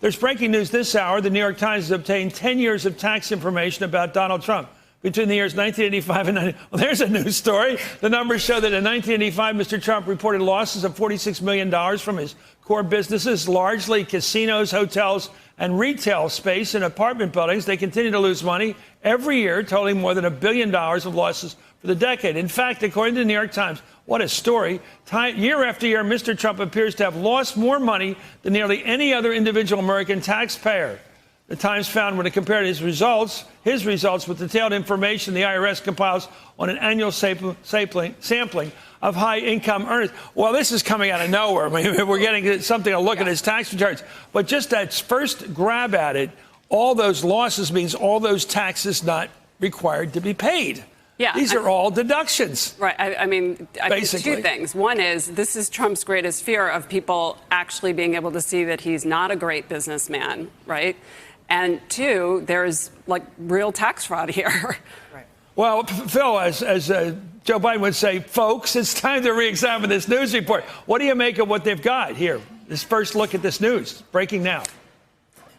There's breaking news this hour. The New York Times has obtained 10 years of tax information about Donald Trump between the years 1985 and 90. Well, there's a news story. The numbers show that in 1985, Mr. Trump reported losses of $46 million from his core businesses, largely casinos, hotels, and retail space in apartment buildings. They continue to lose money every year, totaling more than $1 billion of losses for the decade. In fact, according to the New York Times, what a story. Year after year, Mr. Trump appears to have lost more money than nearly any other individual American taxpayer. The Times found when it compared his results with detailed information the IRS compiles on an annual sampling of high-income earners. Well, this is coming out of nowhere. I mean, we're getting something to look at his tax returns. But just that first grab at it, all those losses means all those taxes not required to be paid. Yeah, These are all deductions. Right. I think two things. One is this is Trump's greatest fear of people actually being able to see that he's not a great businessman, right? And two, there's like real tax fraud here. Right. Well, Phil, as Joe Biden would say, folks, it's time to re-examine this news report. What do you make of what they've got here? This first look at this news, breaking now.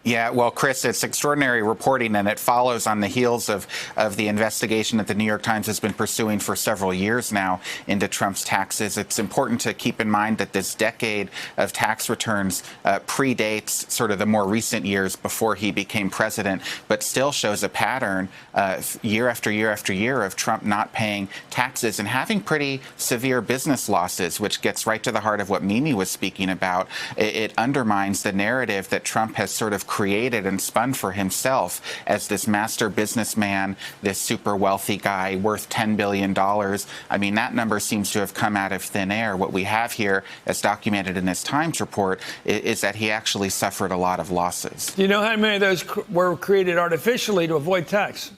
Yeah, well, Chris, it's extraordinary reporting, and it follows on the heels of the investigation that the New York Times has been pursuing for several years now into Trump's taxes. It's important to keep in mind that this decade of tax returns predates sort of the more recent years before he became president, but still shows a pattern year after year after year of Trump not paying taxes and having pretty severe business losses, which gets right to the heart of what Mimi was speaking about. It undermines the narrative that Trump has sort of created and spun for himself as this master businessman, this super wealthy guy worth $10 billion. I mean, that number seems to have come out of thin air. What we have here, as documented in this Times report, is that he actually suffered a lot of losses. Do you know how many of those were created artificially to avoid tax?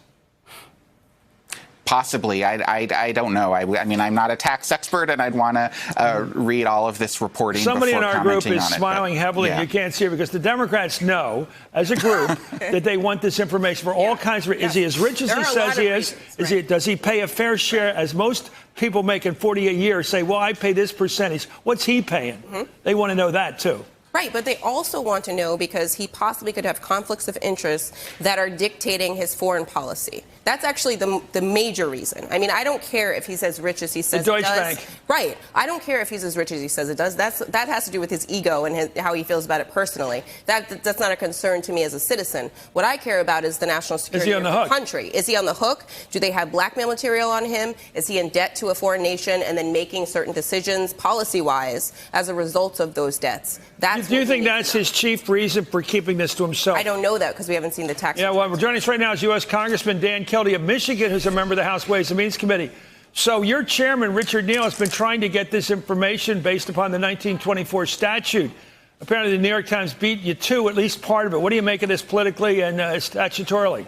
Possibly. I don't know. I mean, I'm not a tax expert, and I'd want to read all of this reporting. Somebody in our group is on smiling heavily, yeah. and you can't see it because the Democrats know, as a group, that they want this information for all kinds of reasons. Is he as rich as he says he is? Does he pay a fair share, as most people making $40 a year say, well, I pay this percentage. What's he paying? Mm-hmm. They want to know that, too. Right, but they also want to know because he possibly could have conflicts of interest that are dictating his foreign policy. That's actually the major reason. I mean, I don't care if he's as rich as he says the he Deutsche does. Bank. Right. I don't care if he's as rich as he says it does. That has to do with his ego and how he feels about it personally. That's not a concern to me as a citizen. What I care about is the national security of the country. Is he on the hook? Do they have blackmail material on him? Is he in debt to a foreign nation and then making certain decisions policy-wise as a result of those debts? Do you think that's his chief reason for keeping this to himself? I don't know that because we haven't seen the tax. Yeah, well, joining us right now is U.S. Congressman Dan Kildee of Michigan, who's a member of the House Ways and Means Committee. So your chairman, Richard Neal, has been trying to get this information based upon the 1924 statute. Apparently, the New York Times beat you to at least part of it. What do you make of this politically and statutorily?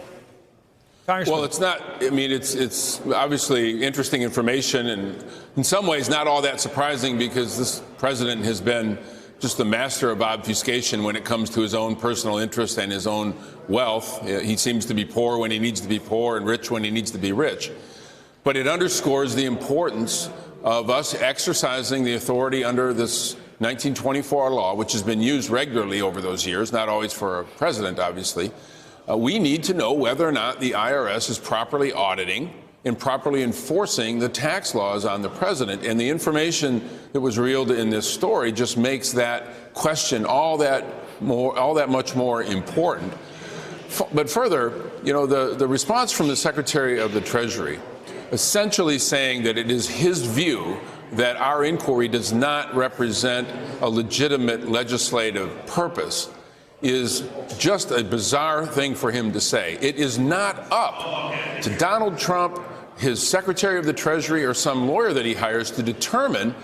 Congressman. Well, it's not. I mean, it's obviously interesting information, and in some ways not all that surprising because this president has been just the master of obfuscation when it comes to his own personal interest and his own wealth. He seems to be poor when he needs to be poor and rich when he needs to be rich. But it underscores the importance of us exercising the authority under this 1924 law, which has been used regularly over those years, not always for a president, obviously. We need to know whether or not the IRS is properly auditing and properly enforcing the tax laws on the president. And the information that was revealed in this story just makes that question all that much more important. But further, you know, the response from the Secretary of the Treasury essentially saying that it is his view that our inquiry does not represent a legitimate legislative purpose is just a bizarre thing for him to say. It is not up to Donald Trump, his Secretary of the Treasury, or some lawyer that he hires to determine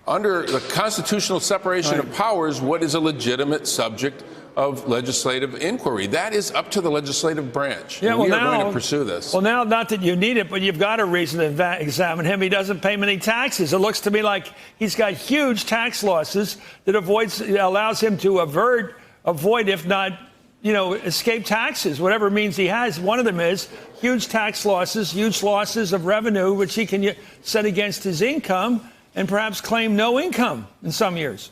under the constitutional separation of powers what is a legitimate subject of legislative inquiry. That is up to the legislative branch. Yeah, well, we are going to pursue this. Well, now, not that you need it, but you've got a reason to examine him. He doesn't pay many taxes. It looks to me like he's got huge tax losses that allows him to avoid, if not, escape taxes, whatever means he has. One of them is huge tax losses, huge losses of revenue, which he can set against his income and perhaps claim no income in some years.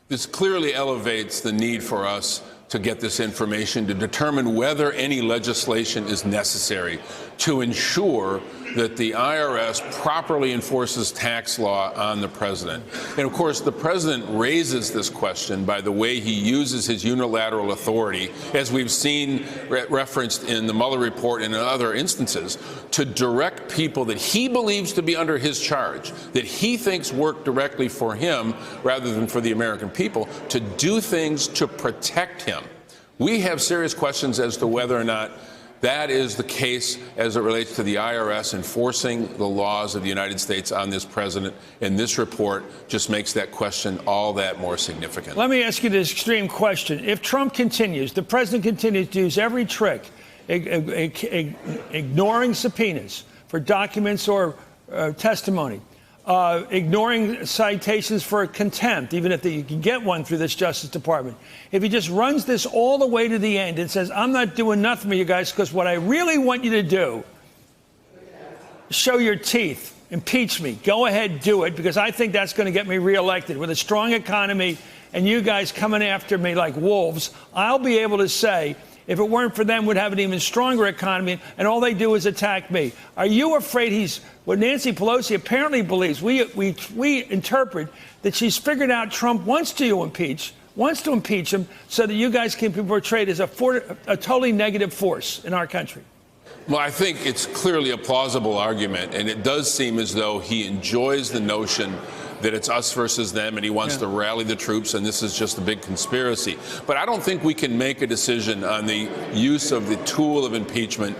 This clearly elevates the need for us to get this information to determine whether any legislation is necessary to ensure that the IRS properly enforces tax law on the president. And of course, the president raises this question by the way he uses his unilateral authority, as we've seen referenced in the Mueller report and in other instances, to direct people that he believes to be under his charge, that he thinks work directly for him rather than for the American people, to do things to protect him. We have serious questions as to whether or not that is the case as it relates to the IRS enforcing the laws of the United States on this president. And this report just makes that question all that more significant. Let me ask you this extreme question. If Trump continues, the president continues to use every trick, ignoring subpoenas for documents or testimony, ignoring citations for contempt, even if you can get one through this Justice Department. If he just runs this all the way to the end and says, I'm not doing nothing for you guys because what I really want you to do, show your teeth, impeach me, go ahead, do it, because I think that's going to get me reelected. With a strong economy and you guys coming after me like wolves, I'll be able to say, if it weren't for them, we'd have an even stronger economy, and all they do is attack me. Are you afraid he's what Nancy Pelosi apparently believes? We interpret that she's figured out Trump wants to impeach him so that you guys can be portrayed as a totally negative force in our country. Well, I think it's clearly a plausible argument, and it does seem as though he enjoys the notion that it's us versus them, and he wants to rally the troops, and this is just a big conspiracy. But I don't think we can make a decision on the use of the tool of impeachment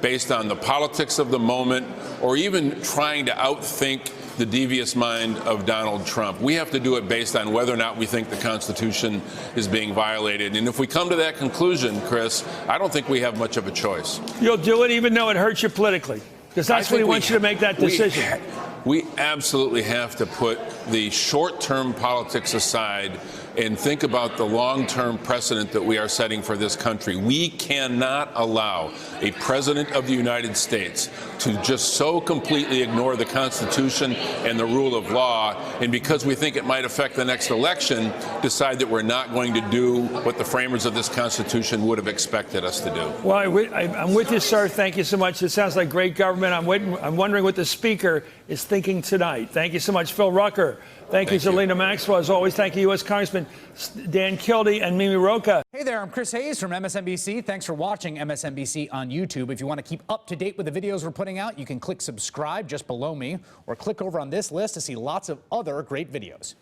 based on the politics of the moment or even trying to outthink the devious mind of Donald Trump. We have to do it based on whether or not we think the Constitution is being violated. And if we come to that conclusion, Chris, I don't think we have much of a choice. You'll do it even though it hurts you politically, because that's what he wants you to make that decision. We absolutely have to put the short-term politics aside and think about the long-term precedent that we are setting for this country. We cannot allow a president of the United States to just so completely ignore the Constitution and the rule of law, and because we think it might affect the next election, decide that we're not going to do what the framers of this Constitution would have expected us to do. Well, I'm with you, sir. Thank you so much. It sounds like great government. I'm wondering what the Speaker is thinking tonight. Thank you so much, Phil Rucker. Thank you, Zelina Maxwell. As always, thank you, U.S. Congressman Dan Kildee and Mimi Rocah. Hey there, I'm Chris Hayes from MSNBC. Thanks for watching MSNBC on YouTube. If you want to keep up to date with the videos we're putting out, you can click subscribe just below me or click over on this list to see lots of other great videos.